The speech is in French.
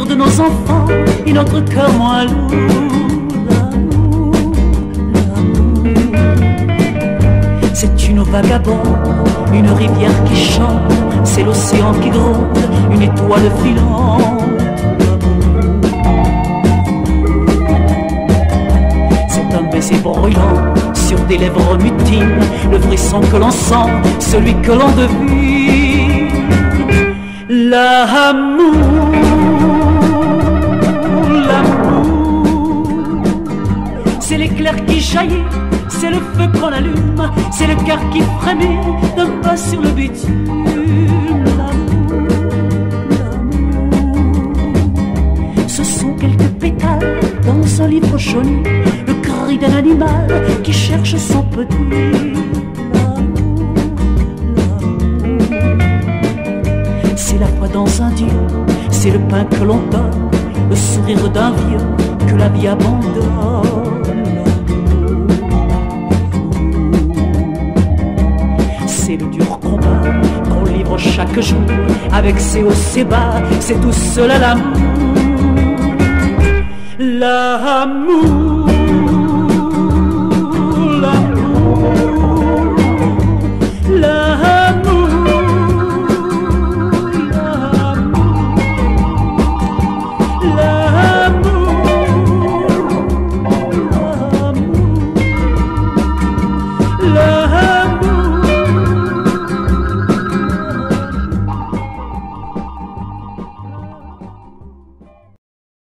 sourire de nos enfants et notre cœur moins lourd. C'est une eau vagabonde, une rivière qui chante, c'est l'océan qui gronde, une étoile filante. C'est un baiser brûlant sur des lèvres mutines, le frisson que l'on sent, celui que l'on devine. L'amour, l'amour, c'est l'éclair qui jaillit, c'est le feu qu'on allume, c'est le cœur qui frémit d'un pas sur le bitume. L'amour, l'amour, ce sont quelques pétales dans un livre jauni, le cri d'un animal qui cherche son petit. C'est la foi dans un Dieu, c'est le pain que l'on donne, le sourire d'un vieux que la vie abandonne. C'est le dur combat qu'on livre chaque jour, avec ses hauts, ses bas, c'est tout cela l'amour. L'amour.